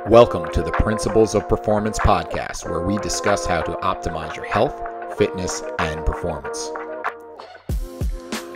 Welcome to the Principles of Performance podcast, where we discuss how to optimize your health, fitness, and performance.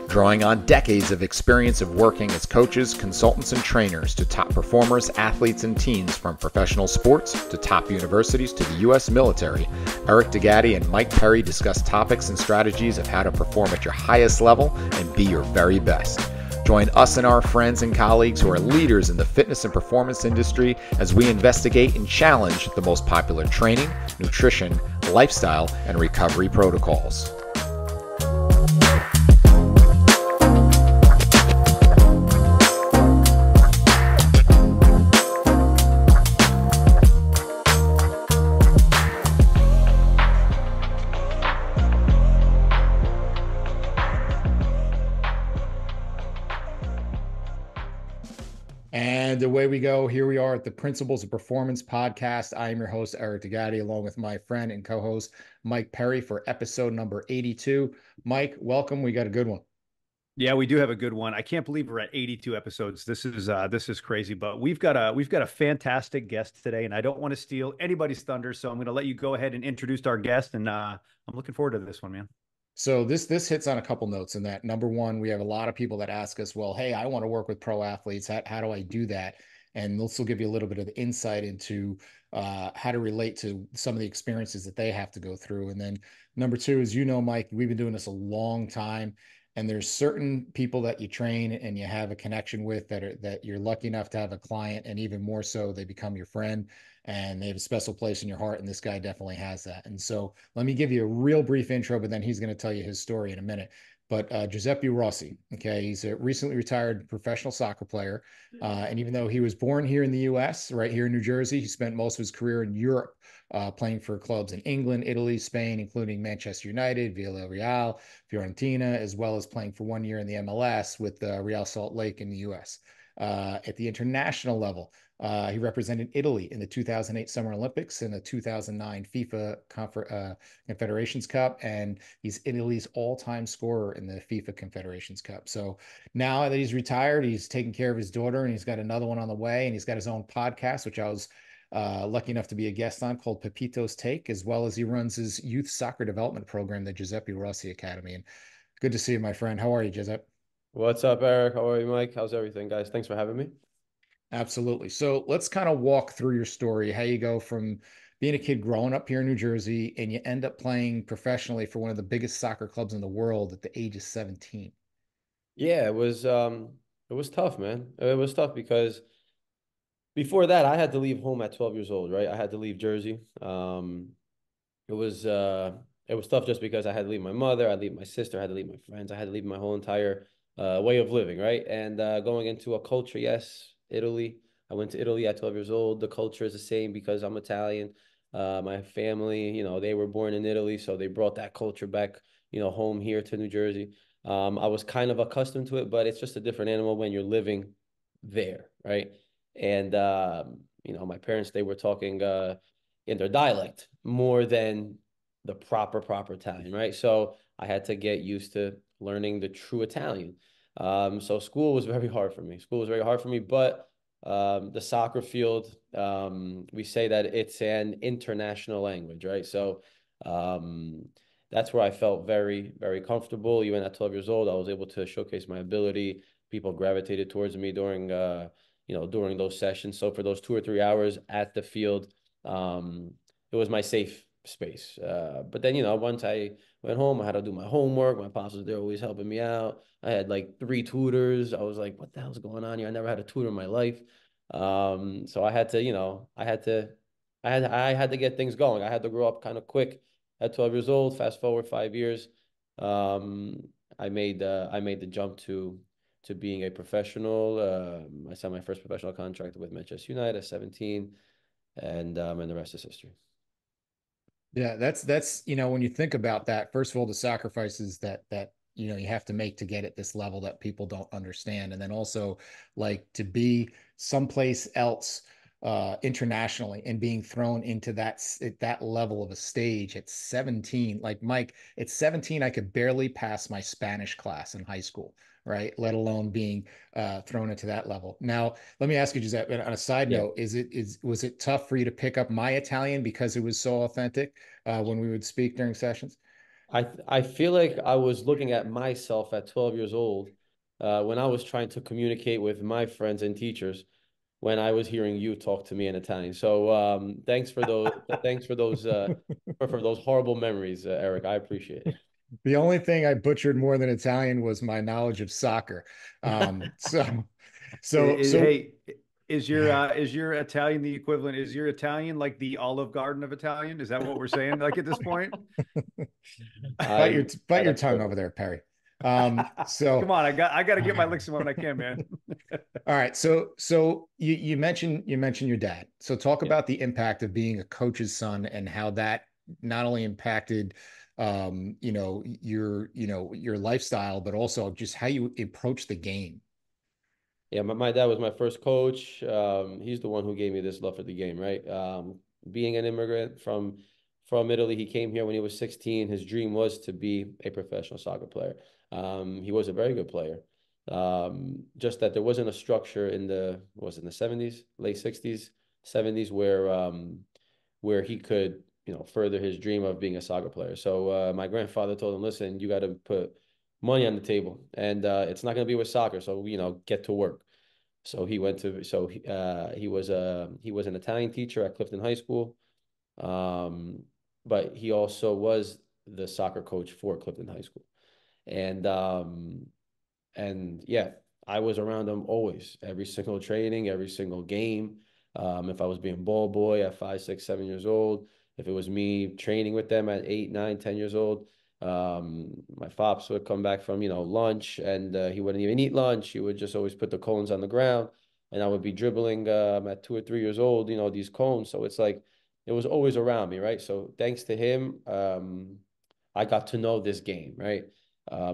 Drawing on decades of experience of working as coaches, consultants, and trainers to top performers, athletes, and teams from professional sports to top universities to the U.S. military, Eric DeGatti and Mike Perry discuss topics and strategies of how to perform at your highest level and be your very best. Join us and our friends and colleagues who are leaders in the fitness and performance industry as we investigate and challenge the most popular training, nutrition, lifestyle, and recovery protocols. And away we go. Here we are at the Principles of Performance podcast. I am your host, Eric DeGatti, along with my friend and co-host, Mike Perry, for episode number 82. Mike, welcome. We got a good one. Yeah, we do have a good one. I can't believe we're at 82 episodes. This is crazy, but we've got a fantastic guest today, and I don't want to steal anybody's thunder, so I'm going to let you go ahead and introduce our guest, and I'm looking forward to this one, man. So this hits on a couple notes in that. Number one, we have a lot of people that ask us, well, hey, I want to work with pro athletes. How do I do that? And this will give you a little bit of insight into how to relate to some of the experiences that they have to go through. And then number two is, Mike, we've been doing this a long time. And there's certain people that you train and you have a connection with that you're lucky enough to have a client, and even more so, they become your friend and they have a special place in your heart. And this guy definitely has that. And so let me give you a real brief intro, but then he's going to tell you his story in a minute. But Giuseppe Rossi, okay, he's a recently retired professional soccer player. And even though he was born here in the U.S., right here in New Jersey, he spent most of his career in Europe, playing for clubs in England, Italy, Spain, including Manchester United, Villarreal, Fiorentina, as well as playing for 1 year in the MLS with Real Salt Lake in the U.S. At the international level, he represented Italy in the 2008 Summer Olympics and the 2009 FIFA Confederations Cup, and he's Italy's all-time scorer in the FIFA Confederations Cup. So now that he's retired, he's taking care of his daughter, and he's got another one on the way, and he's got his own podcast, which I was lucky enough to be a guest on, called Pepito's Take, as well as he runs his youth soccer development program, the Giuseppe Rossi Academy. And good to see you, my friend. How are you, Giuseppe? What's up, Eric? How are you, Mike? How's everything, guys? Thanks for having me. Absolutely. So let's kind of walk through your story, how you go from being a kid growing up here in New Jersey and you end up playing professionally for one of the biggest soccer clubs in the world at the age of 17. Yeah, it was tough, man. It was tough because before that, I had to leave home at 12 years old, right? I had to leave Jersey. It was uh it was tough just because I had to leave my mother, I had to leave my sister, I had to leave my friends, I had to leave my whole entire way of living, right? And going into a culture, yes, Italy. I went to Italy at 12 years old. The culture is the same because I'm Italian. My family, they were born in Italy, so they brought that culture back, home here to New Jersey. I was kind of accustomed to it, but it's just a different animal when you're living there, right? And my parents, they were talking in their dialect more than the proper Italian, right? So I had to get used to learning the true Italian. So school was very hard for me. School was very hard for me, but the soccer field, we say that it's an international language, right? So um, that's where I felt very, very comfortable. Even at 12 years old, I was able to showcase my ability. People gravitated towards me during those sessions. So for those 2 or 3 hours at the field, it was my safe space. But then, once I went home, I had to do my homework. My pops was there always helping me out. I had like 3 tutors. I was like, what the hell's going on here? I never had a tutor in my life. So I had to, I had to get things going. I had to grow up kind of quick at 12 years old. Fast forward 5 years. Um, I made the jump to being a professional. I signed my first professional contract with Manchester United at 17, and the rest is history. Yeah, that's when you think about that, first of all, the sacrifices that you have to make to get at this level that people don't understand. And then also, like, to be someplace else internationally and being thrown into that level of a stage at 17. Like, Mike, at 17, I could barely pass my Spanish class in high school. right? Let alone being thrown into that level. Now, let me ask you, Giuseppe, on a side Yeah. note, was it tough for you to pick up my Italian because it was so authentic when we would speak during sessions? I feel like I was looking at myself at 12 years old when I was trying to communicate with my friends and teachers when I was hearing you talk to me in Italian. So thanks for those horrible memories, Eric. I appreciate The only thing I butchered more than Italian was my knowledge of soccer. Um, so, so Hey, is your Italian the equivalent? Is your Italian like the Olive Garden of Italian? Is that what we're saying? Like at this point? it. bite your That's tongue over perfect. there, Perry. Come So, on, I got to get my licks in when I can, man. all right. So you mentioned your dad. So talk Yeah. about the impact of being a coach's son and how that not only impacted your lifestyle, but also just how you approach the game. Yeah, my dad was my first coach. He's the one who gave me this love for the game, right? Being an immigrant from Italy, he came here when he was 16. His dream was to be a professional soccer player. He was a very good player. Just that there wasn't a structure in the was it in the 70s, late 60s, 70s where he could, further his dream of being a soccer player. So my grandfather told him, "Listen, you got to put money on the table, and it's not going to be with soccer. So get to work." So he was an Italian teacher at Clifton High School, um, but he also was the soccer coach for Clifton High School, and yeah, I was around him always, every single training, every single game. If I was being ball boy at 5, 6, 7 years old, if it was me training with them at 8, 9, 10 years old, my pops would come back from, lunch, and he wouldn't even eat lunch. He would just always put the cones on the ground, and I would be dribbling at 2 or 3 years old, these cones. So it's like it was always around me, right? So thanks to him, I got to know this game, right?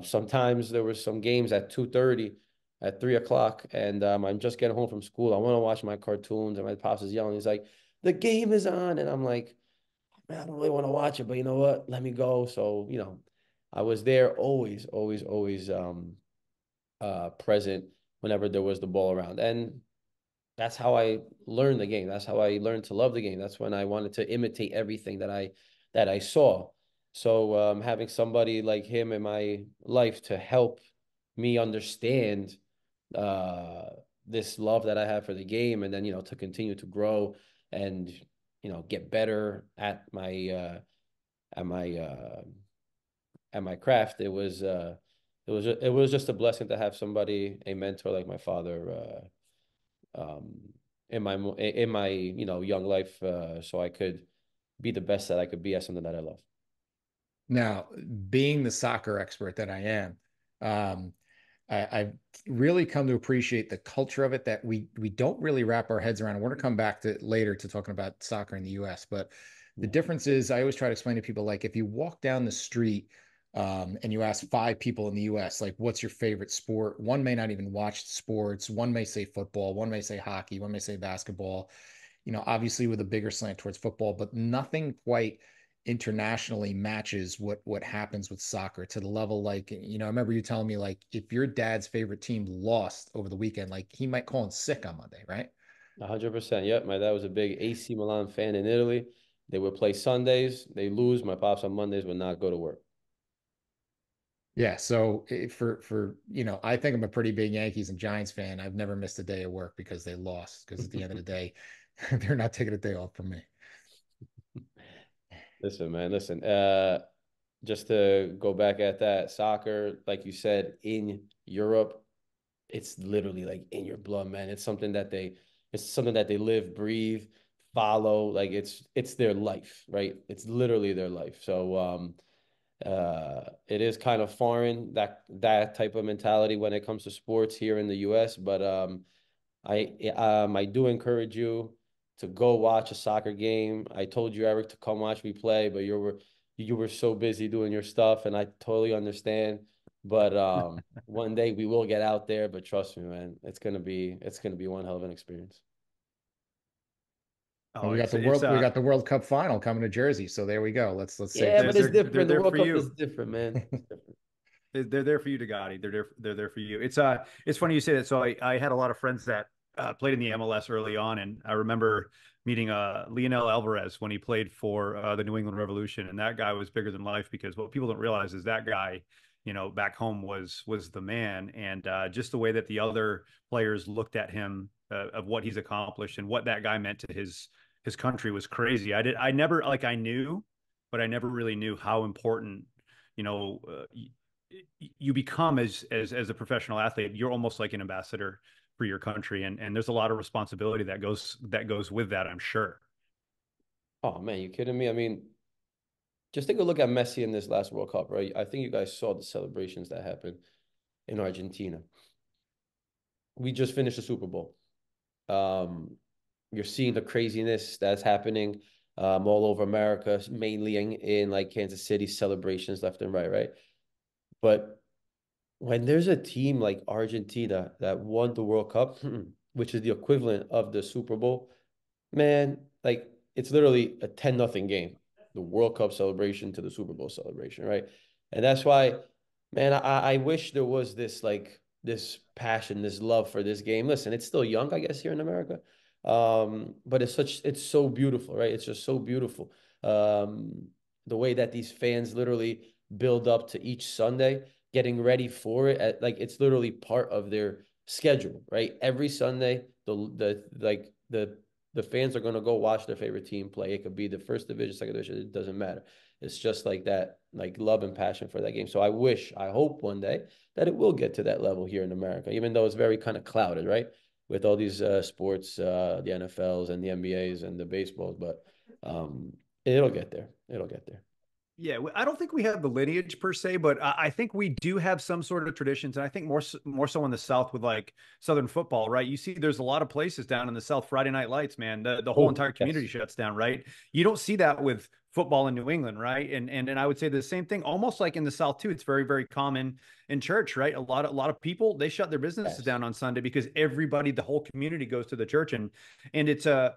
Sometimes there were some games at 2:30, at 3 o'clock, and I'm just getting home from school. I want to watch my cartoons, and my pops is yelling. He's like, "The game is on," and I'm like, "Man, I don't really want to watch it, but you know what? Let me go." So I was there always, always, always present whenever there was the ball around, and that's how I learned the game. That's how I learned to love the game. That's when I wanted to imitate everything that I saw. So having somebody like him in my life to help me understand uh, this love that I have for the game, and then to continue to grow and get better at my uh, at my craft. It was just a blessing to have somebody, a mentor like my father, in my young life, so I could be the best that I could be at something that I love. Now, being the soccer expert that I am, um, I've really come to appreciate the culture of it that we don't really wrap our heads around. I want to come back to later to talking about soccer in the US, but the Yeah. difference is I always try to explain to people like if you walk down the street and you ask 5 people in the US, like, what's your favorite sport? One may not even watch sports. One may say football. One may say hockey. One may say basketball. Obviously with a bigger slant towards football, but nothing quite internationally matches what happens with soccer to the level like, I remember you telling me like if your dad's favorite team lost over the weekend, like he might call in sick on Monday, right? 100%. Yep. My dad was a big AC Milan fan in Italy. They would play Sundays. They lose. My pops on Mondays would not go to work. Yeah, so for I think I'm a pretty big Yankees and Giants fan. I've never missed a day of work because they lost, because at the end of the day they're not taking a day off from me. Listen, man, listen. Just to go back at that, soccer, like you said, in Europe, it's literally like in your blood, man. It's something that they live, breathe, follow. Like it's their life, right? It's literally their life. So it is kind of foreign, that type of mentality when it comes to sports here in the US. But I do encourage you to go watch a soccer game. I told you, Eric, to come watch me play, but you were so busy doing your stuff, and I totally understand. But one day we will get out there. But trust me, man, it's gonna be one hell of an experience. And Oh, we got it's we got the World Cup final coming to Jersey, so there we go. Let's save Yeah, some but it's seats. different. The they're World for Cup is you. different, man. It's different. They're there for you, Gotti. They're there for you. It's funny you say that. So I had a lot of friends that played in the MLS early on, and I remember meeting Lionel Alvarez when he played for the New England Revolution, and that guy was bigger than life because what people don't realize is that guy, back home was the man, and just the way that the other players looked at him of what he's accomplished and what that guy meant to his country was crazy. I never like I knew, but I never really knew how important you know you become as a professional athlete. You're almost like an ambassador for your country, and there's a lot of responsibility that goes with that, I'm sure. Oh man, you kidding me? I mean, just take a look at Messi in this last World Cup, right? I think you guys saw the celebrations that happened in Argentina. We just finished the Super Bowl. Um, you're seeing the craziness that's happening all over America, mainly in like Kansas City, celebrations left and right, right? But when there's a team like Argentina that won the World Cup, which is the equivalent of the Super Bowl, man, like it's literally a 10-0 game. The World Cup celebration to the Super Bowl celebration, right? And that's why, man, I wish there was this like this passion, this love for this game. Listen, it's still young, I guess, here in America. But it's so beautiful, right? It's just so beautiful. Um, the way that these fans literally build up to each Sunday, getting ready for it, like it's literally part of their schedule, right? Every Sunday, the fans are going to go watch their favorite team play. It could be the first division, second division, it doesn't matter. It's just like that, like love and passion for that game. So I hope one day that it will get to that level here in America, even though it's very kind of clouded, right? With all these sports, the NFLs and the NBAs and the baseballs, but it'll get there. It'll get there. Yeah, I don't think we have the lineage per se, but I think we do have some sort of traditions, and I think more so in the South with like Southern football, right? You see, there's a lot of places down in the South. Friday Night Lights, man, the whole Oh, entire community yes. shuts down, right? You don't see that with football in New England, right? And I would say the same thing, almost like in the South too. It's very very common in church, right? A lot of people they shut their businesses Yes. down on Sunday because everybody, the whole community goes to the church, and it's a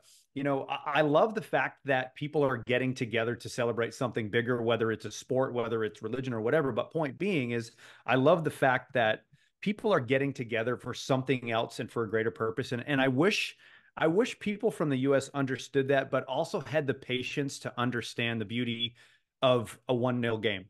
I love the fact that people are getting together to celebrate something bigger, whether it's a sport, whether it's religion or whatever. But point being is, I love the fact that people are getting together for something else and for a greater purpose. And I wish people from the US understood that, but also had the patience to understand the beauty of a 1-0 game.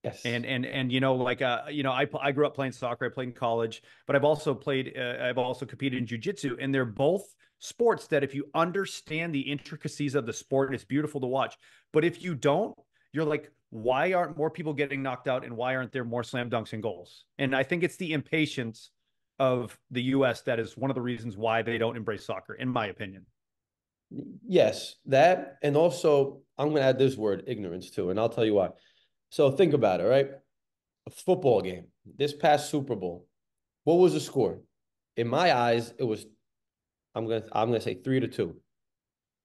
Yes. And I grew up playing soccer. I played in college, but I've also competed in jujitsu, and they're both sports that if you understand the intricacies of the sport, it's beautiful to watch. But if you don't, you're like, why aren't more people getting knocked out, and why aren't there more slam dunks and goals? And I think it's the impatience of the US that is one of the reasons why they don't embrace soccer, in my opinion. Yes, that, and also I'm going to add this word, ignorance, too, and I'll tell you why. So think about it, right? A football game, this past Super Bowl, what was the score? In my eyes, it was I'm gonna say 3-2,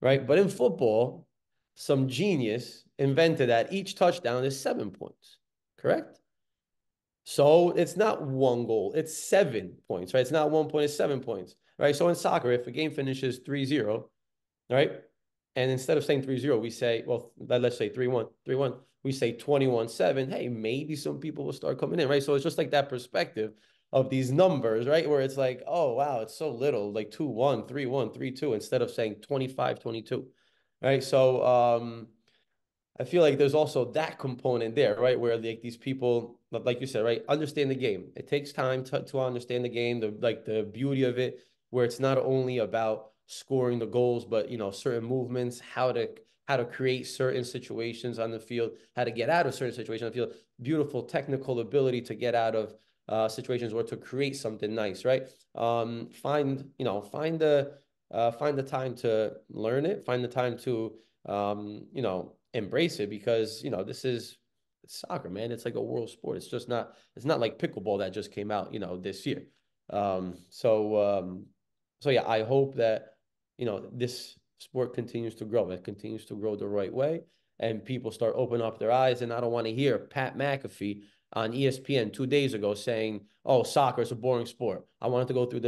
right? But in football, some genius invented that each touchdown is 7 points, correct? So it's not one goal, it's 7 points, right? It's not 1 point, it's 7 points, right? So in soccer, if a game finishes 3-0, right? And instead of saying 3-0, we say, well, let's say 3-1, 3-1. We say 21-7. Hey, maybe some people will start coming in, right? So it's just like that perspective of these numbers, right? Where it's like, oh, wow, it's so little, like 2-1, 3-1, 3-2, instead of saying 25-22, right? So I feel like there's also that component there, right? Where like these people, like you said, right, understand the game. It takes time to understand the game, the beauty of it, where it's not only about scoring the goals, but certain movements, how to create certain situations on the field, how to get out of certain situations on the field, beautiful technical ability to get out of situations or to create something nice, right? Find the time to learn it, find the time to embrace it because this is soccer, man. It's like a world sport. It's not like pickleball that just came out, this year. So yeah, I hope that this sport continues to grow. It continues to grow the right way, and people start opening up their eyes. And I don't want to hear Pat McAfee on ESPN 2 days ago saying, "Oh, soccer is a boring sport." I wanted to go through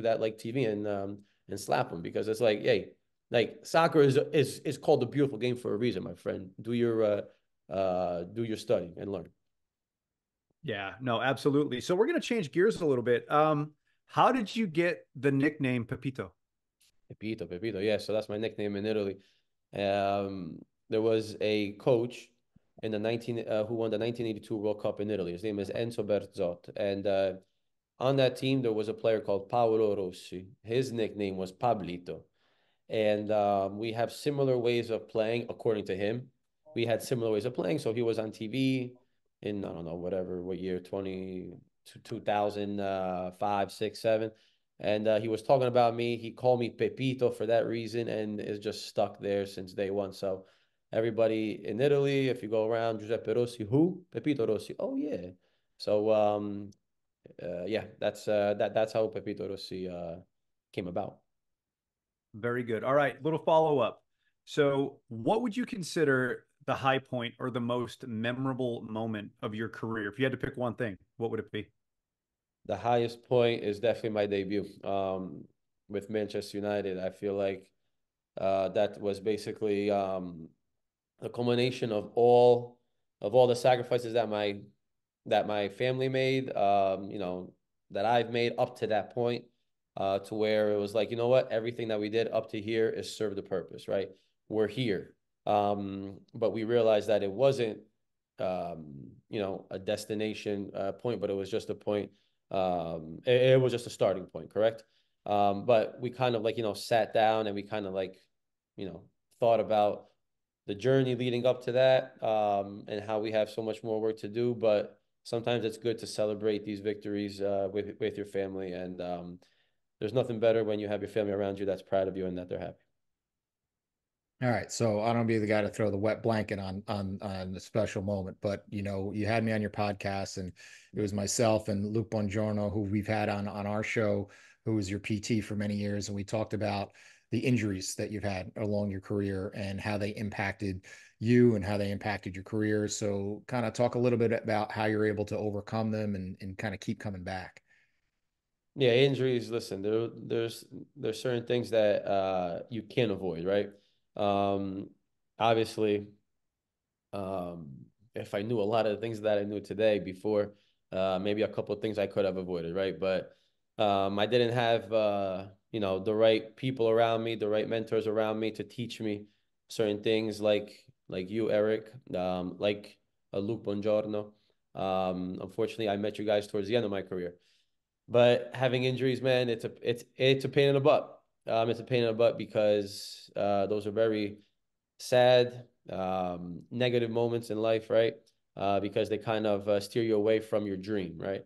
that like TV and slap him because it's like, hey, like soccer is called a beautiful game for a reason, my friend. Do your study and learn. Yeah, no, absolutely. So we're going to change gears a little bit. How did you get the nickname Pepito? Pepito, Pepito. Yeah, so that's my nickname in Italy. There was a coach in the 19 who won the 1982 World Cup in Italy. His name is Enzo Berzot, and on that team there was a player called Paolo Rossi. His nickname was Pablito, and we have similar ways of playing according to him. We had similar ways of playing, so he was on TV in, I don't know, whatever, what year, 2005, 6, 7, and he was talking about me. He called me Pepito for that reason, and it's just stuck there since day one. So everybody in Italy, if you go around, Giuseppe Rossi, who? Pepito Rossi. Oh yeah. So yeah, that's how Pepito Rossi came about. Very good. All right, little follow up. So, what would you consider the high point or the most memorable moment of your career? If you had to pick one thing, what would it be? The highest point is definitely my debut with Manchester United. I feel like that was basically a culmination of all the sacrifices that my family made, that I've made up to that point, to where it was like, you know what, everything that we did up to here is served a purpose, right? We're here. But we realized that it wasn't, a destination point, but it was just a point. It was just a starting point, correct? But we kind of like, sat down and we kind of like, you know, thought about the journey leading up to that, and how we have so much more work to do. But sometimes it's good to celebrate these victories with your family, and there's nothing better when you have your family around you that's proud of you and that they're happy. All right, so I don't be the guy to throw the wet blanket on a special moment, but you had me on your podcast, and it was myself and Luke Bongiorno, who we've had on our show, who was your PT for many years, and we talked about the injuries that you've had along your career and how they impacted you and how they impacted your career. So, kind of talk a little bit about how you're able to overcome them and kind of keep coming back. Yeah, injuries. Listen, there's certain things that you can't avoid, right? Um, Obviously, Um, if I knew a lot of the things that I knew today before, maybe a couple of things I could have avoided, right? But I didn't have, the right people around me, the right mentors around me to teach me certain things, like you, Eric, like Luke Bongiorno. Unfortunately, I met you guys towards the end of my career. But having injuries, man, it's a pain in the butt. It's a pain in the butt because those are very sad, negative moments in life, right? Because they kind of steer you away from your dream, right?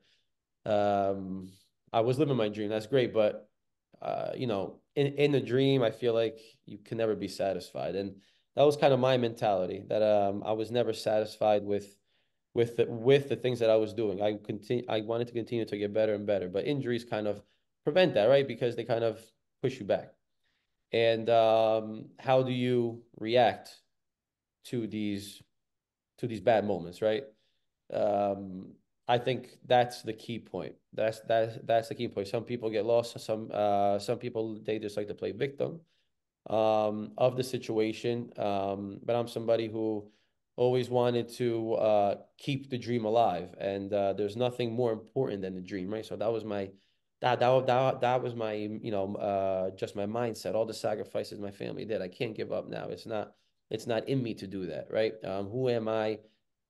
Um, I was living my dream. That's great, but in the dream, I feel like you can never be satisfied, and that was kind of my mentality. That I was never satisfied with the things that I was doing. I wanted to continue to get better and better, but injuries kind of prevent that, right? Because they kind of push you back. And how do you react to these bad moments, right? Um, I think that's the key point. That's the key point. Some people get lost. Some people, they just like to play victim of the situation. But I'm somebody who always wanted to keep the dream alive, and there's nothing more important than the dream, right? So that was my, just my mindset. All the sacrifices my family did, I can't give up now. It's not in me to do that, right? Who am I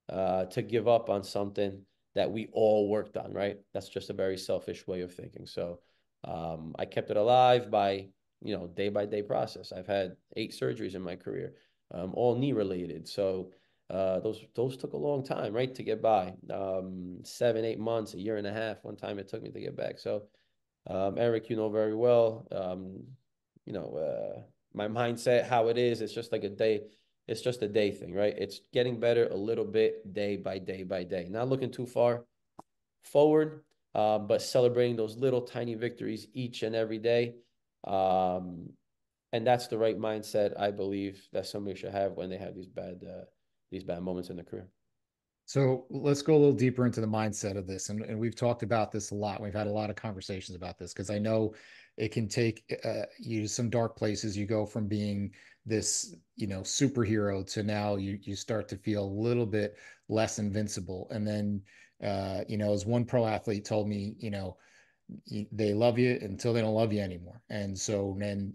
to give up on something that we all worked on, right? That's just a very selfish way of thinking. So I kept it alive by, day by day process. I've had 8 surgeries in my career, all knee related. So those took a long time, right, to get by. 7, 8 months, a year and a half. One time it took me to get back. So Eric, you know very well. You know, my mindset, how it is, it's just like a day. It's just a day thing, right? It's getting better a little bit day by day by day. Not looking too far forward, but celebrating those little tiny victories each and every day. Um, and that's the right mindset, I believe, that somebody should have when they have these bad moments in their career. So let's go a little deeper into the mindset of this. And we've talked about this a lot. We've had a lot of conversations about this because I know it can take you to some dark places. You go from being this, superhero to now you start to feel a little bit less invincible. And then As one pro athlete told me, they love you until they don't love you anymore. And so then,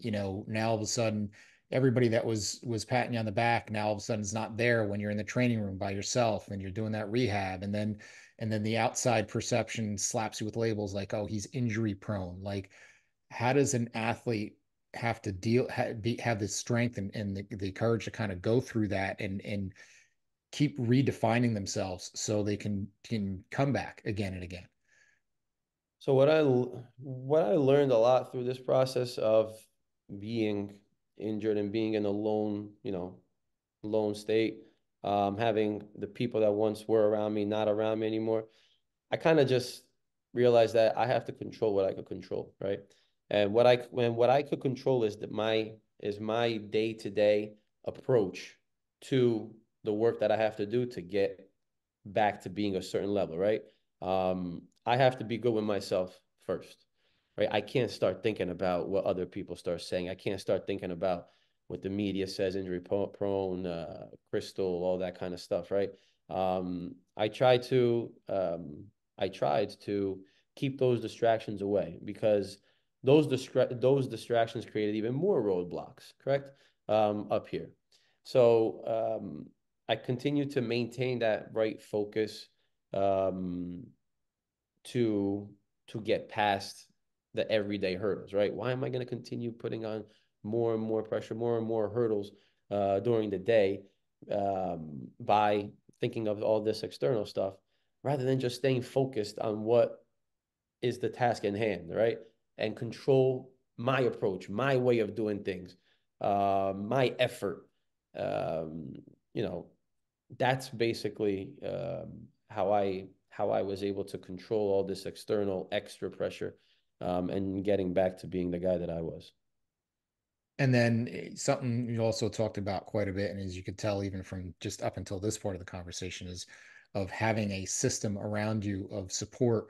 now all of a sudden, everybody that was patting you on the back, now all of a sudden is not there when you're in the training room by yourself and you're doing that rehab. And then the outside perception slaps you with labels like, oh, he's injury prone. Like, how does an athlete have to have the strength and the courage to kind of go through that and keep redefining themselves so they can come back again and again? So what I learned a lot through this process of being injured and being in a lone state, having the people that once were around me not around me anymore, I kind of just realized that I have to control what I could control, right? And what I could control is my day-to-day approach to the work that I have to do to get back to being a certain level, right? I have to be good with myself first, right? I can't start thinking about what other people start saying. I can't start thinking about what the media says, injury prone, crystal, all that kind of stuff, right? Um, I try to um, I tried to keep those distractions away because those distractions created even more roadblocks, correct? Up here. So I continue to maintain that right focus um, to get past the everyday hurdles, right? Why am I going to continue putting on more and more pressure, more and more hurdles during the day by thinking of all this external stuff rather than just staying focused on what is the task in hand, right? And control my approach, my way of doing things, my effort. Um, you know, that's basically how I was able to control all this external extra pressure and getting back to being the guy that I was. And then something you also talked about quite a bit, and as you could tell, even from just up until this part of the conversation, is of having a system around you of support,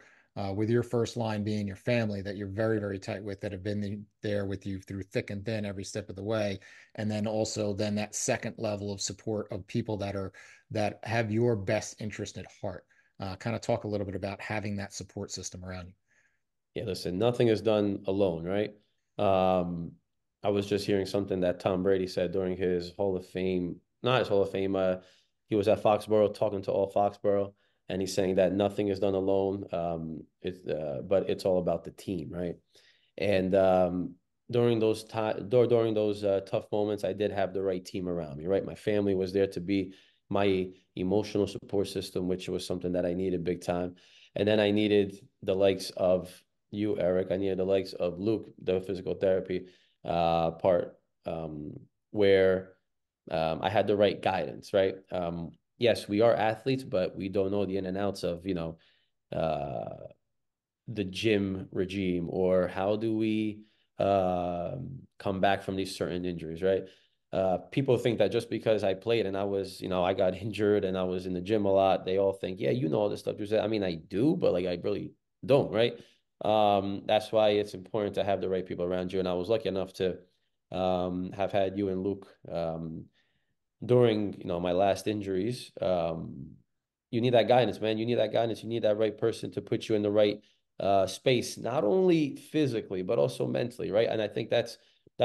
with your first line being your family that you're very, very tight with, that have been there with you through thick and thin every step of the way. And then also then that second level of support of people that have your best interest at heart. Kind of talk a little bit about having that support system around you. Yeah, listen, nothing is done alone, right? Um, I was just hearing something that Tom Brady said during his Hall of Fame, not his Hall of Fame, he was at Foxborough talking to all Foxborough, and he's saying that nothing is done alone. But it's all about the team, right? And during those tough moments, I did have the right team around me, right? My family was there to be my emotional support system, which was something that I needed big time. And then I needed the likes of you, Eric. I needed the likes of Luke, the physical therapy part, where I had the right guidance, right? Yes, we are athletes, but we don't know the in and outs of, uh, the gym regime or how do we come back from these certain injuries, right? People think that just because I played and I was, I got injured and I was in the gym a lot, they all think, yeah, you know all this stuff. I mean, I do, but like I really don't, right? That's why it's important to have the right people around you. And I was lucky enough to have had you and Luke during my last injuries. You need that guidance, man. You need that guidance. You need that right person to put you in the right space, not only physically but also mentally, right? And I think that's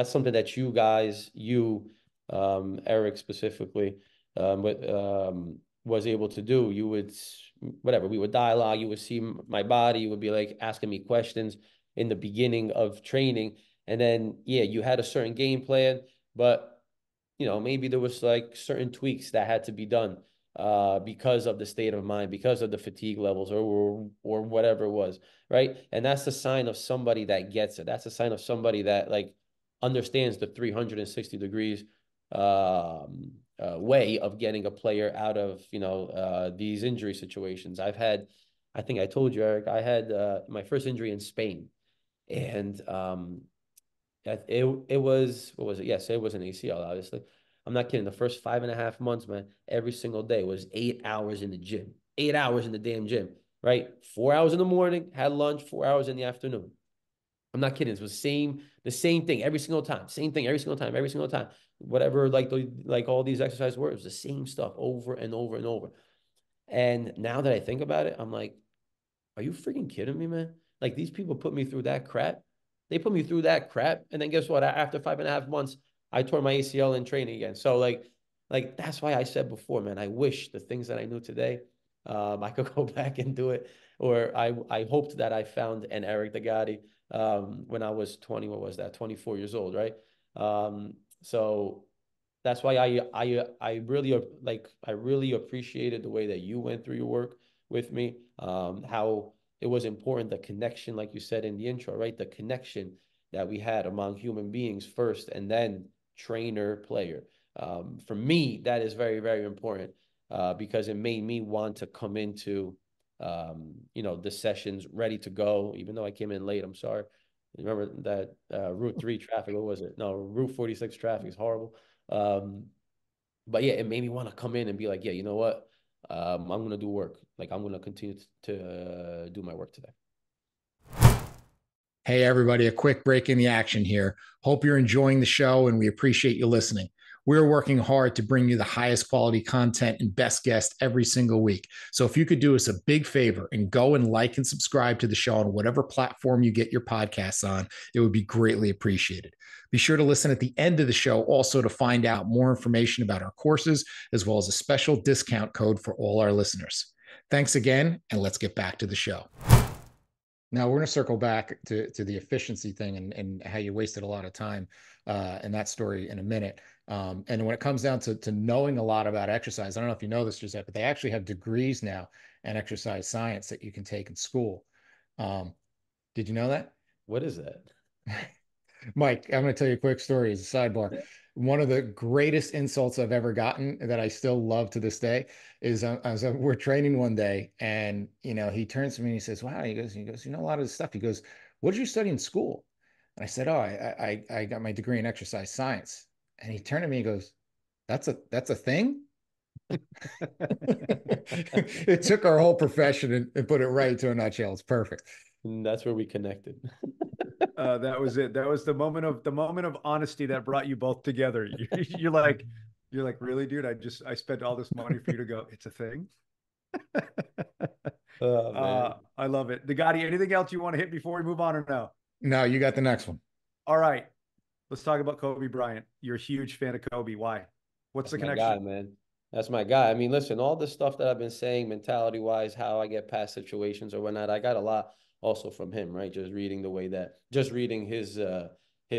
something that you guys, Eric specifically, was able to do. You would whatever we would dialogue. You would see my body. You would be like asking me questions in the beginning of training, and then yeah, you had a certain game plan, but maybe there was like certain tweaks that had to be done because of the state of mind, because of the fatigue levels or whatever it was, right? And that's the sign of somebody that gets it. That's a sign of somebody that like understands the 360 degrees way of getting a player out of, these injury situations. I think I told you, Eric, I had my first injury in Spain. And it was, what was it? Yes, it was an ACL, obviously. I'm not kidding. The first 5.5 months, man, every single day was 8 hours in the gym, 8 hours in the damn gym, right? 4 hours in the morning, had lunch, 4 hours in the afternoon. I'm not kidding. It was the same thing every single time, same thing every single time, every single time. Whatever, like all these exercises were, it was the same stuff over and over and over. And now that I think about it, I'm like, are you freaking kidding me, man? Like these people put me through that crap. They put me through that crap. And then guess what? After 5.5 months, I tore my ACL in training again. So like that's why I said before, man, I wish the things that I knew today, I could go back and do it. Or I hoped that I found an Eric Degatti when I was 20, what was that? 24 years old, right? So that's why I really I really appreciated the way that you went through your work with me. How it was important, the connection, like you said in the intro, right? The connection that we had among human beings first, and then trainer player. For me, that is very, very important because it made me want to come into the sessions ready to go, even though I came in late. I'm sorry. Remember that Route 3 traffic? What was it? No, Route 46 traffic is horrible. Um, but yeah, it made me want to come in and be like, yeah, you know what? I'm gonna do work. Like I'm gonna continue to do my work today. Hey, everybody, a quick break in the action here. Hope you're enjoying the show and we appreciate you listening. We're working hard to bring you the highest quality content and best guests every single week. So if you could do us a big favor and go and like and subscribe to the show on whatever platform you get your podcasts on, it would be greatly appreciated. Be sure to listen at the end of the show also to find out more information about our courses, as well as a special discount code for all our listeners. Thanks again, and let's get back to the show. Now we're going to circle back to the efficiency thing and how you wasted a lot of time in that story in a minute. And when it comes down to knowing a lot about exercise, I don't know if you know this, Giuseppe, but they actually have degrees now in exercise science that you can take in school. Um, did you know that? What is that? Mike, I'm going to tell you a quick story as a sidebar. One of the greatest insults I've ever gotten that I still love to this day is as we're training one day, and he turns to me and he says, "Wow," he goes, "You know a lot of this stuff." He goes, "What did you study in school?" And I said, "Oh, I got my degree in exercise science." And he turned to me and goes, "That's a thing." It took our whole profession and put it right to a nutshell. It's perfect. And that's where we connected. That was it. That was the moment of honesty that brought you both together. You're like, really, dude? I spent all this money for you to go. It's a thing. Oh man. I love it. Gotti, anything else you want to hit before we move on or no? No, you got the next one. All right. Let's talk about Kobe Bryant. You're a huge fan of Kobe. Why? What's That's the my guy, connection? man. That's my guy. I mean, listen, all the stuff that I've been saying, mentality wise, how I get past situations or whatnot, I got a lot also from him, right? Just reading his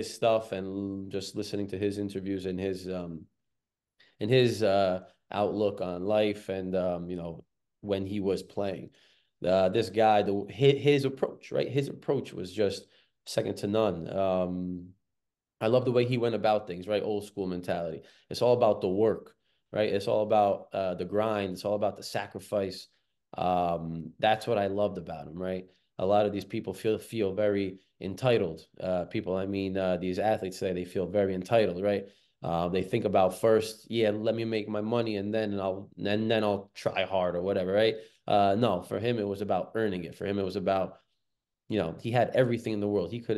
stuff and just listening to his interviews and his outlook on life and when he was playing. This guy, his approach, right? His approach was just second to none. I love the way he went about things, right? Old school mentality. It's all about the work, right? It's all about the grind. It's all about the sacrifice. That's what I loved about him, right? A lot of these people feel very entitled. I mean, these athletes today, they feel very entitled, right? They think about first, yeah, let me make my money, and then I'll try hard or whatever, right? No, for him it was about earning it. For him it was about, he had everything in the world. He could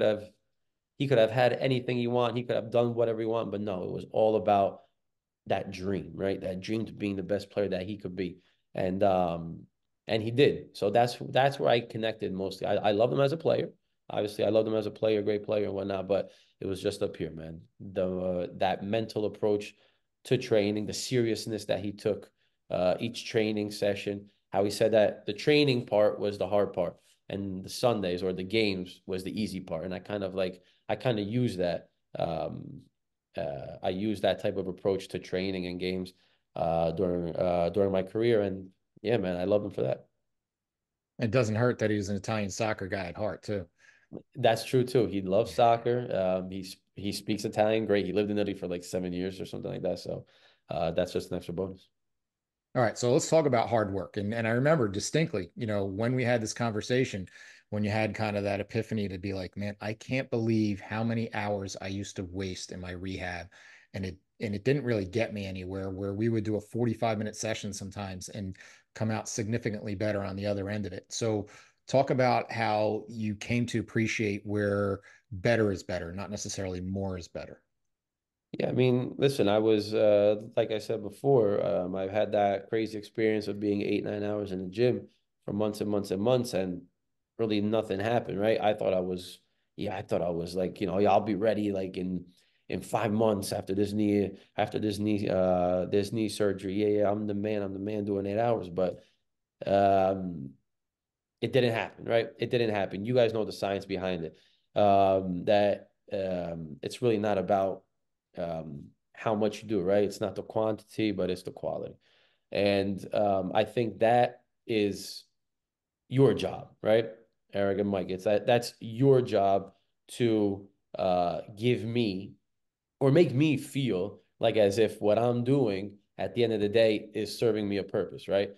have had anything he want. He could have done whatever he want, but no, it was all about that dream, right? That dream to being the best player that he could be, and and he did. So that's where I connected mostly. I love him as a player. Obviously, I loved him as a player, great player and whatnot. But it was just up here, man. The that mental approach to training, the seriousness that he took each training session. How he said that the training part was the hard part, and the Sundays or the games was the easy part. And I kind of use that. I use that type of approach to training and games during my career, and yeah, man, I love him for that. It doesn't hurt that he's an Italian soccer guy at heart, too. That's true too. He loves soccer. He speaks Italian great. He lived in Italy for like 7 years or something like that. So that's just an extra bonus. All right, so let's talk about hard work. And I remember distinctly, when we had this conversation, when you had kind of that epiphany to be like, man, I can't believe how many hours I used to waste in my rehab. And it didn't really get me anywhere, where we would do a 45-minute session sometimes and come out significantly better on the other end of it. So talk about how you came to appreciate where better is better, not necessarily more is better. Yeah, I mean, listen, I was like I said before, I've had that crazy experience of being 8, 9 hours in the gym for months and months and months, and really nothing happened, right? I thought I was like, yeah, I'll be ready like in 5 months after this knee surgery. Yeah, yeah, I'm the man doing 8 hours, but um, it didn't happen, right? It didn't happen. You guys know the science behind it. That it's really not about how much you do, right? It's not the quantity, but it's the quality. And I think that is your job, right? Eric and Mike, that's your job to give me or make me feel like as if what I'm doing at the end of the day is serving me a purpose, right?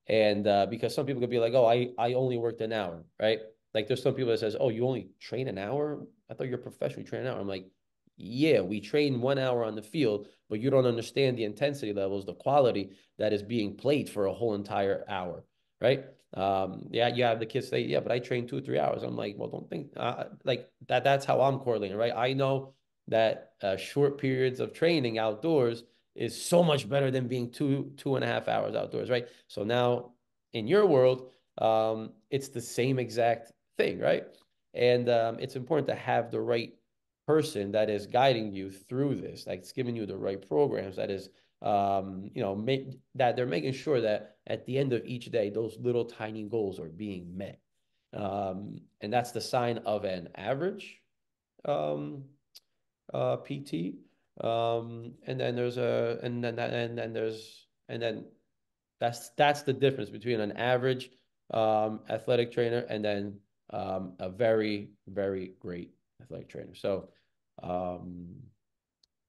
And because some people could be like, oh, I only worked an hour, right? Like there's some people that says, oh, you only train an hour? I thought you're a professional, you train an hour. I'm like, yeah, we train 1 hour on the field, but you don't understand the intensity levels, the quality that is being played for a whole entire hour, right? Yeah, you have the kids say, yeah, but I train 2 or 3 hours. I'm like, well, don't think like that. That's how I'm correlating, right? I know that short periods of training outdoors is so much better than being 2.5 hours outdoors, right? So now in your world, it's the same exact thing, right? And it's important to have the right person that is guiding you through this, like it's giving you the right programs that is make that they're making sure that at the end of each day those little tiny goals are being met, and that's the sign of an average um, PT. And then there's a and then there's and then that's the difference between an average athletic trainer and then a very, very great athletic trainer. So um,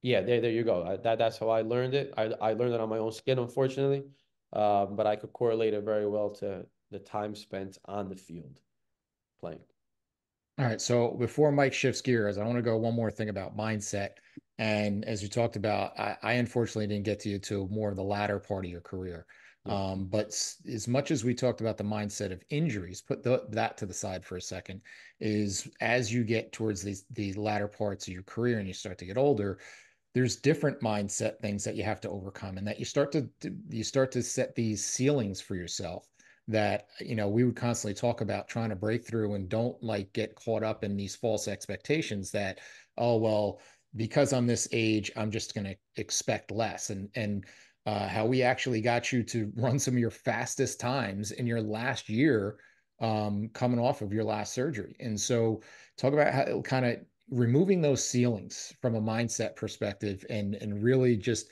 yeah, there you go. That's how I learned it. I learned it on my own skin, unfortunately, but I could correlate it very well to the time spent on the field playing. All right. So before Mike shifts gears, I want to go one more thing about mindset. And as you talked about, I unfortunately didn't get to you to more of the latter part of your career. Yeah. But as much as we talked about the mindset of injuries, put that to the side for a second, is as you get towards the latter parts of your career and you start to get older, there's different mindset things that you have to overcome and that you start to set these ceilings for yourself that we would constantly talk about trying to break through and don't like get caught up in these false expectations that, oh well, because I'm this age I'm just going to expect less, and how we actually got you to run some of your fastest times in your last year, coming off of your last surgery. And so talk about how kind of removing those ceilings from a mindset perspective, and really just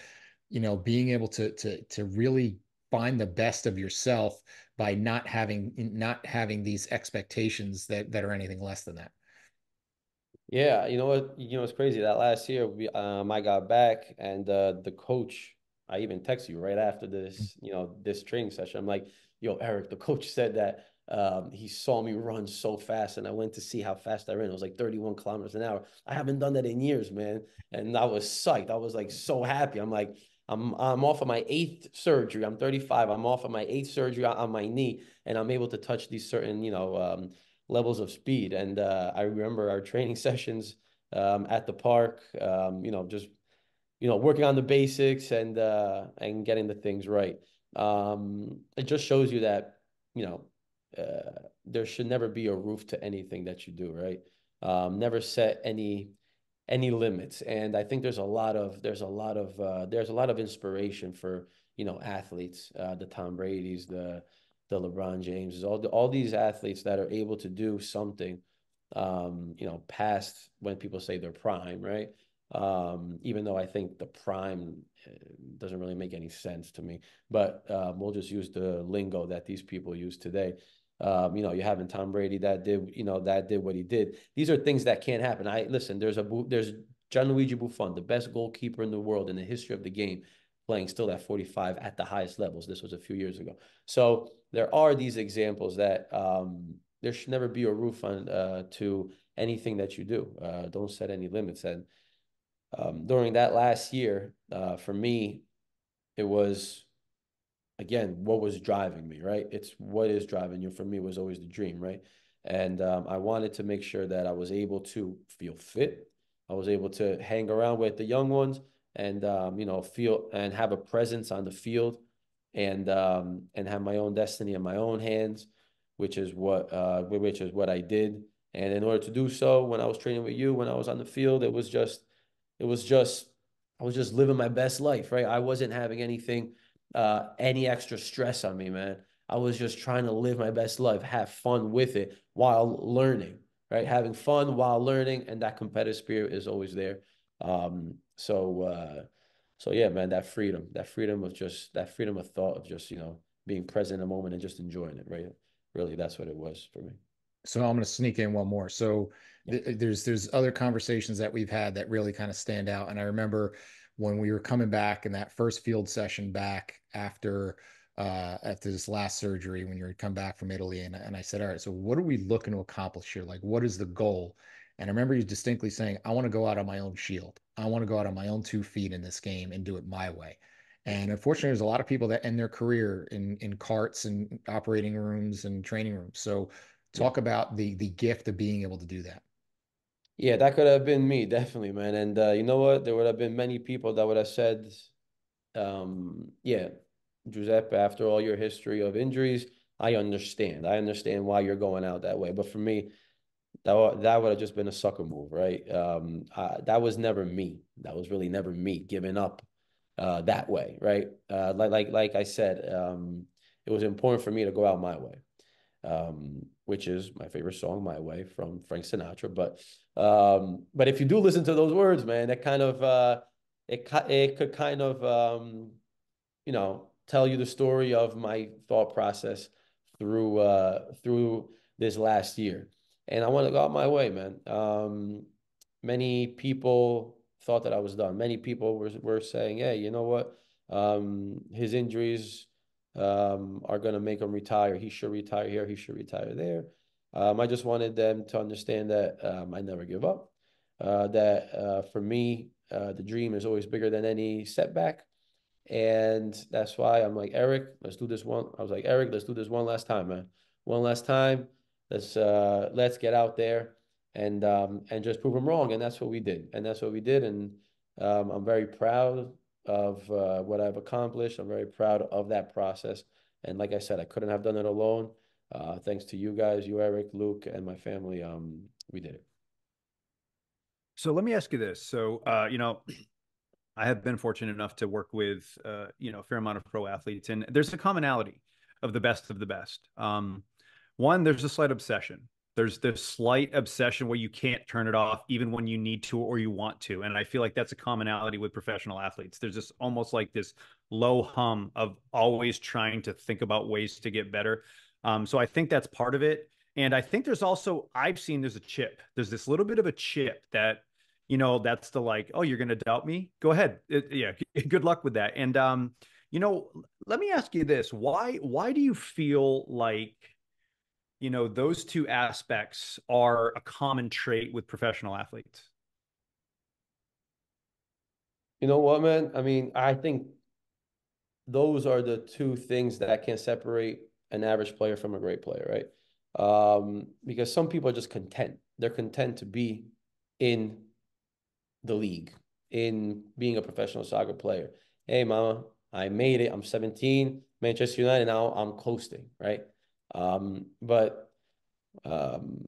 being able to really find the best of yourself by not having these expectations that are anything less than that. Yeah, you know what? You know, it's crazy. That last year, I got back, and the coach, I even texted you right after this, this training session. I'm like, "Yo, Eric, the coach said that he saw me run so fast, and I went to see how fast I ran. It was like 31 kilometers an hour. I haven't done that in years, man." And I was psyched. I was like so happy. I'm like, I'm off of my eighth surgery. I'm 35. I'm off of my eighth surgery on my knee, and I'm able to touch these certain, levels of speed. And I remember our training sessions at the park, just working on the basics and getting the things right. It just shows you that you know there should never be a roof to anything that you do, right? Never set any limits. And I think there's a lot of inspiration for athletes, the Tom Brady's, the LeBron James, all these athletes that are able to do something, past when people say their prime, right? Even though I think the prime doesn't really make any sense to me, but we'll just use the lingo that these people use today. You having Tom Brady that did what he did. These are things that can't happen. There's Gianluigi Buffon, the best goalkeeper in the world in the history of the game, playing still at 45 at the highest levels. This was a few years ago. So there are these examples that there should never be a roof on to anything that you do. Don't set any limits. And during that last year, for me, it was again what was driving me, right? It's what is driving you. For me, it was always the dream, right? And I wanted to make sure that I was able to feel fit. I was able to hang around with the young ones and feel and have a presence on the field and have my own destiny in my own hands, which is what I did. And in order to do so, when I was training with you, when I was on the field, it was just I was just living my best life, right? I wasn't having any extra stress on me, man. I was just trying to live my best life, have fun with it while learning, right? Having fun while learning, and that competitive spirit is always there. Um, so uh, so yeah, man, that freedom of thought of just, being present in a moment and just enjoying it, right? Really, that's what it was for me. So I'm going to sneak in one more. So Yeah. there's other conversations that we've had that really kind of stand out. And I remember when we were coming back in that first field session back after this last surgery, when you had come back from Italy, and I said, all right, so what are we looking to accomplish here? Like, what is the goal? And I remember you distinctly saying, I want to go out on my own shield. I want to go out on my own 2 feet in this game and do it my way. And unfortunately, there's a lot of people that end their career in carts and operating rooms and training rooms. So Yeah. talk about the gift of being able to do that. Yeah, that could have been me, definitely, man. And you know what? There would have been many people that would have said, yeah, Giuseppe, after all your history of injuries, I understand. I understand why you're going out that way. But for me, that would have just been a sucker move, right? That was never me. That was really never me giving up that way, right? Like I said, it was important for me to go out my way, which is my favorite song, "My Way" from Frank Sinatra. But if you do listen to those words, man, it kind of it could kind of tell you the story of my thought process through this last year. And I want to go out my way, man. Many people thought that I was done. Many people were saying, "Hey, you know what? His injuries are going to make him retire. He should retire here. He should retire there." I just wanted them to understand that I never give up. That for me, the dream is always bigger than any setback. And that's why I'm like, Eric, let's do this one. I was like, Eric, let's do this one last time, man. One last time. Let's get out there and just prove them wrong. And that's what we did. And that's what we did. And I'm very proud of what I've accomplished. I'm very proud of that process. And like I said, I couldn't have done it alone. Thanks to you guys, you, Eric, Luke, and my family. We did it. So let me ask you this. So, I have been fortunate enough to work with, a fair amount of pro athletes, and there's a commonality of the best of the best. One, there's a slight obsession. There's this slight obsession where you can't turn it off even when you need to or you want to. And I feel like that's a commonality with professional athletes. There's just almost like this low hum of always trying to think about ways to get better. So I think that's part of it. And I think there's also, I've seen there's a chip. There's this little bit of a chip that that's the like, oh, you're going to doubt me? Go ahead. Yeah, good luck with that. And you know, let me ask you this. Why do you feel like, those two aspects are a common trait with professional athletes? You know what, man? I mean, I think those are the two things that can separate an average player from a great player, right? Because some people are just content. They're content to be in the league, in being a professional soccer player. Hey, mama, I made it. I'm 17, Manchester United. Now I'm coasting, right? But um,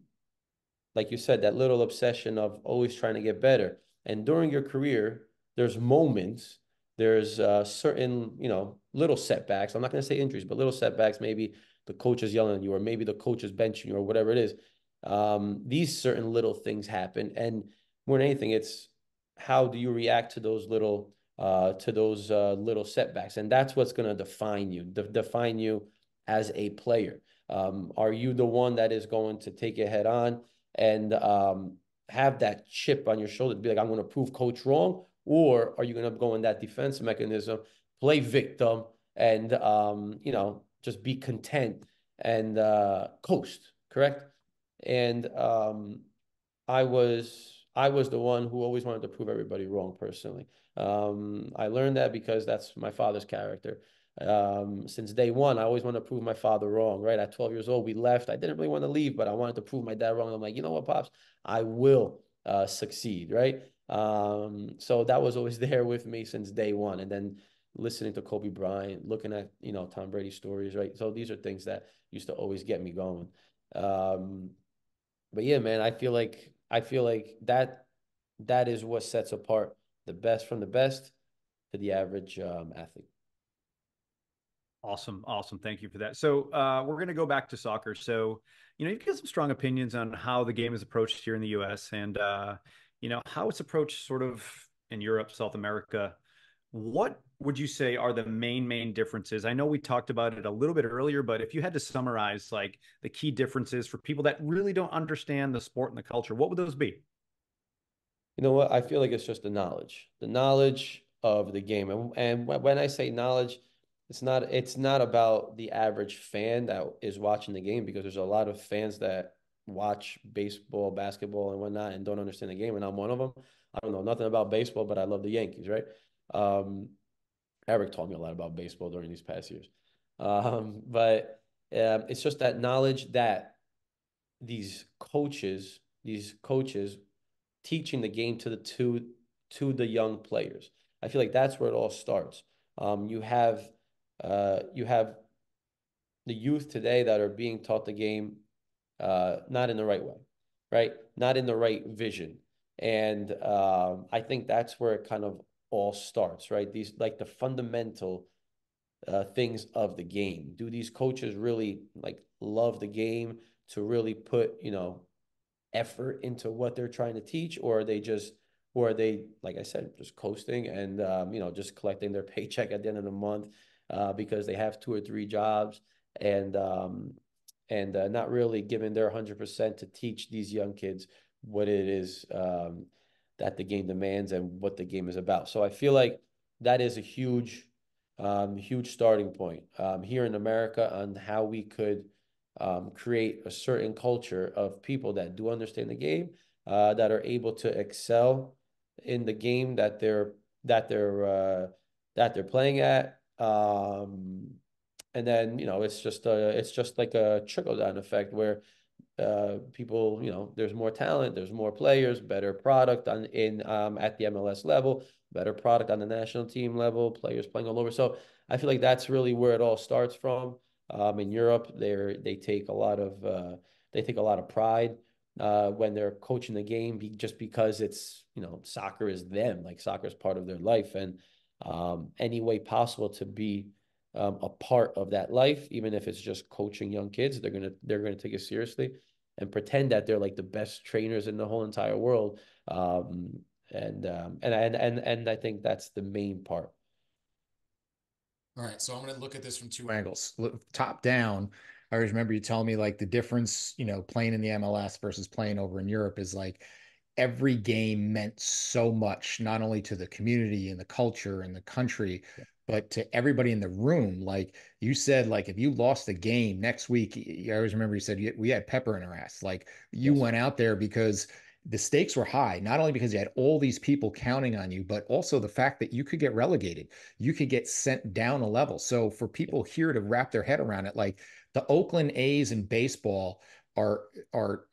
like you said, that little obsession of always trying to get better. And during your career, there's moments, there's certain, little setbacks. I'm not going to say injuries, but little setbacks. Maybe the coach is yelling at you, or maybe the coach is benching you, or whatever it is. These certain little things happen. And more than anything, it's how do you react to those little setbacks. And that's what's going to define you as a player. Are you the one that is going to take it head on and have that chip on your shoulder to be like, I'm going to prove coach wrong? Or are you going to go in that defense mechanism, play victim, and, just be content and coast, correct? And I was the one who always wanted to prove everybody wrong personally. I learned that because that's my father's character. Since day one, I always wanted to prove my father wrong, right? At 12 years old, we left. I didn't really want to leave, but I wanted to prove my dad wrong. I'm like, you know what, Pops? I will succeed, right? So that was always there with me since day one. And then listening to Kobe Bryant, looking at, Tom Brady stories, right? So these are things that used to always get me going. Um, but yeah, man, I feel like that is what sets apart the best from the best to the average athlete. Awesome. Awesome. Thank you for that. So we're going to go back to soccer. So, you've got some strong opinions on how the game is approached here in the US and, how it's approached sort of in Europe, South America. What would you say are the main differences? I know we talked about it a little bit earlier, but if you had to summarize like the key differences for people that really don't understand the sport and the culture, what would those be? You know what? I feel like it's just the knowledge of the game. And when I say knowledge, it's not about the average fan that is watching the game because there's a lot of fans that watch baseball, basketball, and whatnot and don't understand the game. And I'm one of them. I don't know nothing about baseball, but I love the Yankees, right? Um, Eric taught me a lot about baseball during these past years. But it's just that knowledge that these coaches teaching the game to the young players. I feel like that's where it all starts. You have the youth today that are being taught the game not in the right way, right? Not in the right vision. And I think that's where it kind of all starts, right? These like the fundamental things of the game. Do these coaches really like love the game to really put, effort into what they're trying to teach, or are they, like I said, just coasting and just collecting their paycheck at the end of the month because they have two or three jobs and not really giving their 100% to teach these young kids what it is that the game demands and what the game is about. So I feel like that is a huge starting point here in America on how we could create a certain culture of people that do understand the game, that are able to excel in the game that they're uh, that they're playing at. And then it's just like a trickle down effect where people, there's more talent, there's more players, better product on in at the MLS level, better product on the national team level, players playing all over. So I feel like that's really where it all starts from. In Europe, they take a lot of pride when they're coaching the game, just because it's soccer is them, like soccer is part of their life, and any way possible to be a part of that life, even if it's just coaching young kids, they're gonna take it seriously and pretend that they're like the best trainers in the whole entire world. And I think that's the main part. All right, so I'm going to look at this from two angles. Top down, I always remember you telling me like the difference, playing in the MLS versus playing over in Europe is like every game meant so much, not only to the community and the culture and the country, but to everybody in the room. Like you said, like if you lost the game next week, I always remember you said we had pepper in our ass. Like you Yes. went out there because the stakes were high, not only because you had all these people counting on you, but also the fact that you could get relegated, you could get sent down a level. So for people here to wrap their head around it, like the Oakland A's in baseball are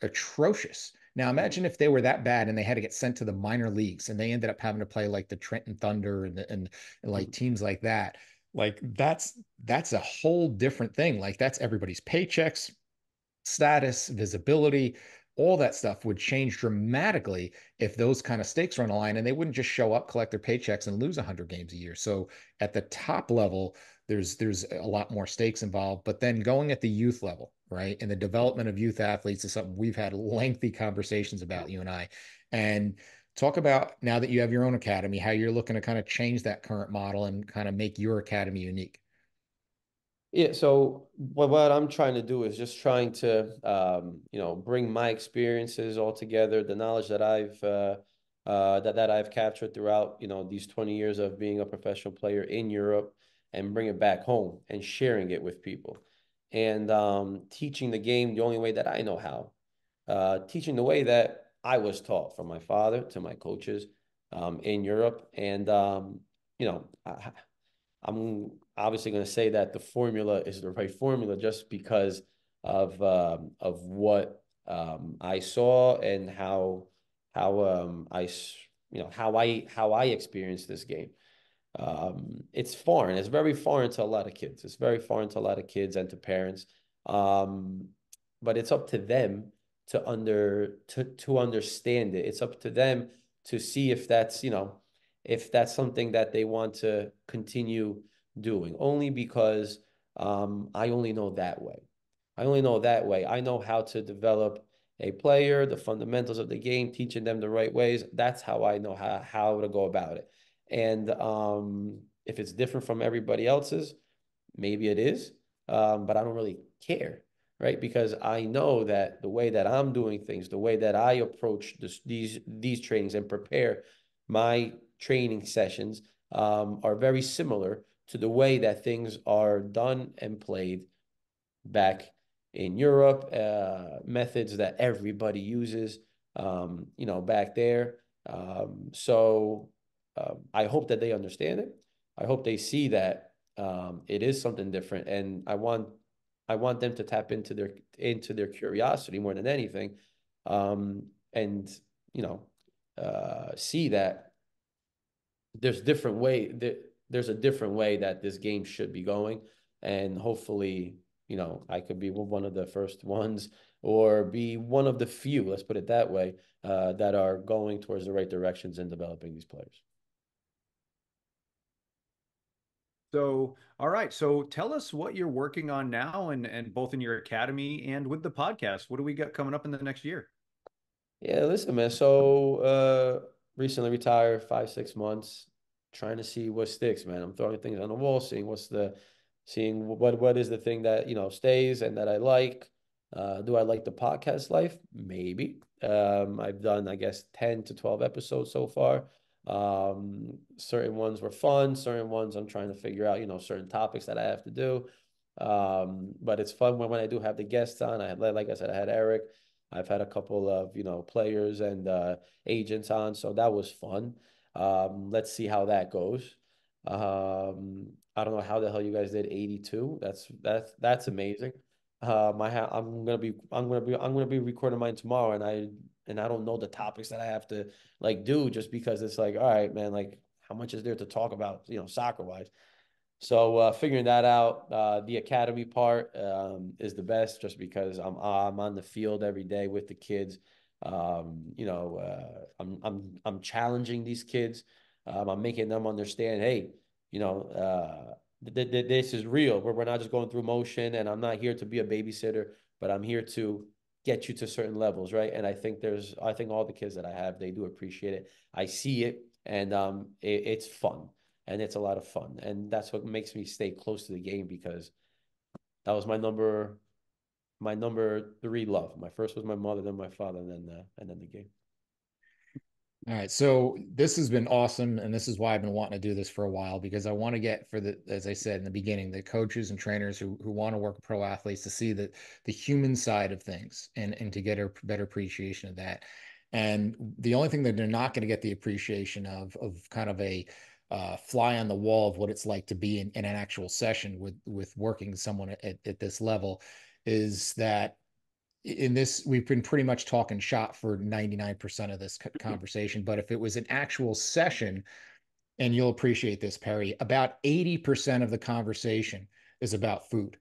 atrocious. Now imagine if they were that bad and they had to get sent to the minor leagues and they ended up having to play like the Trenton Thunder and like Mhm. teams like that. Like that's a whole different thing. Like that's everybody's paychecks, status, visibility, all that stuff would change dramatically if those kind of stakes were on the line and they wouldn't just show up, collect their paychecks and lose 100 games a year. So at the top level, there's a lot more stakes involved, but then going at the youth level, right? And the development of youth athletes is something we've had lengthy conversations about, you and I. And talk about now that you have your own academy, how you're looking to kind of change that current model and kind of make your academy unique. Yeah, so what I'm trying to do is just trying to bring my experiences all together, the knowledge that I've captured throughout, these 20 years of being a professional player in Europe, and bring it back home and sharing it with people. And teaching the game the only way that I know how. Teaching the way that I was taught from my father to my coaches in Europe. And I'm obviously going to say that the formula is the right formula just because of what I saw and how I experience this game. It's foreign. It's very foreign to a lot of kids. It's very foreign to a lot of kids and to parents. Um, but it's up to them to understand it. It's up to them to see if that's, if that's something that they want to continue doing. Only because I only know that way. I only know that way. I know how to develop a player, the fundamentals of the game, teaching them the right ways. That's how I know how to go about it. And if it's different from everybody else's, maybe it is, but I don't really care, right? Because I know that the way that I'm doing things, the way that I approach these trainings and prepare my training sessions are very similar to the way that things are done and played back in Europe, methods that everybody uses, back there. I hope that they understand it. I hope they see that it is something different, and I want them to tap into their curiosity more than anything, and see that there's a different way that this game should be going, and hopefully, I could be one of the first ones or be one of the few, let's put it that way, that are going towards the right directions in developing these players. So, all right. So tell us what you're working on now and both in your academy and with the podcast. What do we got coming up in the next year? Yeah, listen, man. So recently retired, 5, 6 months, trying to see what sticks, man. I'm throwing things on the wall, seeing what is the thing that stays and that I like. Do I like the podcast life? Maybe. I've done, I guess, 10 to 12 episodes so far. Certain ones were fun, certain ones I'm trying to figure out, certain topics that I have to do. But it's fun when I do have the guests on. Like I said, I had Eric. I've had a couple of, players and agents on, so that was fun. Let's see how that goes. I don't know how the hell you guys did 82. That's amazing. I'm gonna be recording mine tomorrow, and I don't know the topics that I have to like do, just because it's like, all right, man, like how much is there to talk about, soccer wise? So figuring that out, the academy part is the best, just because I'm on the field every day with the kids. I'm challenging these kids. I'm making them understand, hey, this is real. We're not just going through motion, and I'm not here to be a babysitter, but I'm here to get you to certain levels, right? And I think all the kids that I have, they do appreciate it. I see it, and it's fun, and it's a lot of fun, and that's what makes me stay close to the game, because that was my number three love. My first was my mother, then my father, and then the game. All right. So this has been awesome. And this is why I've been wanting to do this for a while, because I want to get as I said in the beginning, the coaches and trainers who want to work with pro athletes to see the human side of things and to get a better appreciation of that. And the only thing that they're not going to get the appreciation of kind of a fly on the wall of what it's like to be in an actual session with working someone at this level is that in this, we've been pretty much talking shop for 99% of this conversation. But if it was an actual session, and you'll appreciate this, Perry, about 80% of the conversation is about food.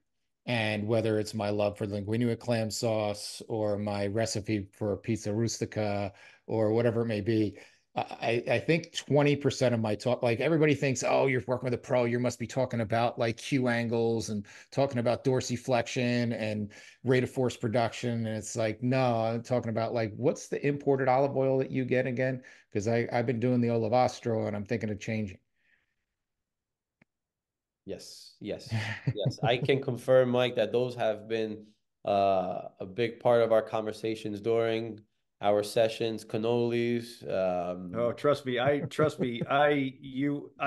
And whether it's my love for linguine with clam sauce or my recipe for pizza rustica or whatever it may be, I think 20% of my talk, like everybody thinks, oh, you're working with a pro, you must be talking about like Q angles and talking about dorsiflexion and rate of force production. And it's like, no, I'm talking about like, what's the imported olive oil that you get again? Because I've been doing the Olivastro and I'm thinking of changing. Yes, yes, yes. I can confirm, Mike, that those have been a big part of our conversations during our sessions. Cannolis. Oh, trust me. I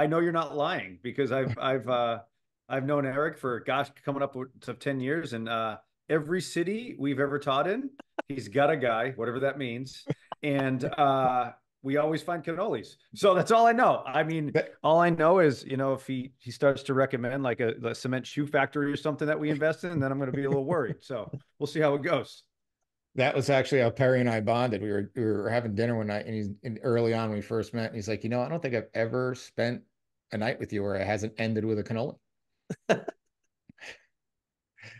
know you're not lying, because I've known Eric for, gosh, coming up to 10 years, and every city we've ever taught in, he's got a guy, whatever that means. And we always find cannolis. So that's all I know. I mean, But all I know is, if he starts to recommend like a cement shoe factory or something that we invest in, then I'm going to be a little worried. So we'll see how it goes. That was actually how Perry and I bonded. We were having dinner one night, and early on when we first met, and he's like, I don't think I've ever spent a night with you where it hasn't ended with a cannoli.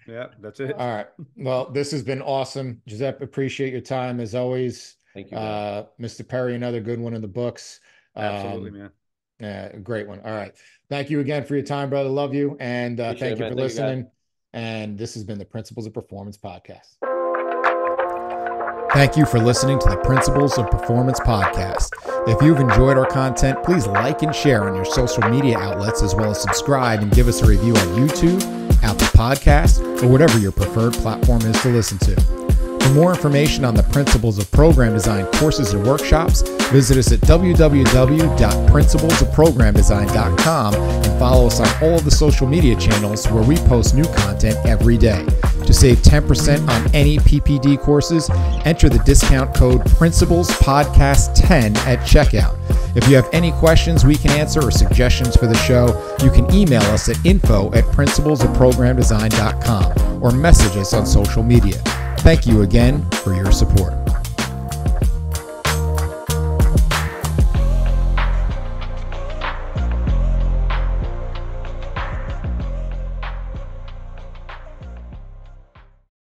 Yeah, that's it. All right. Well, this has been awesome. Giuseppe, appreciate your time as always. Thank you, guys. Mr. Perry, another good one in the books. Absolutely, man. Yeah, great one. All right. Thank you again for your time, brother. Love you. And thank you for listening. And this has been the Principles of Performance podcast. Thank you for listening to the Principles of Performance podcast. If you've enjoyed our content, please like and share on your social media outlets, as well as subscribe and give us a review on YouTube, Apple Podcasts, or whatever your preferred platform is to listen to. For more information on the Principles of Program Design courses and workshops, visit us at www.principlesofprogramdesign.com and follow us on all of the social media channels where we post new content every day. To save 10% on any PPD courses, enter the discount code PRINCIPLESPODCAST10 at checkout. If you have any questions we can answer or suggestions for the show, you can email us at info@principlesofprogramdesign.com or message us on social media. Thank you again for your support.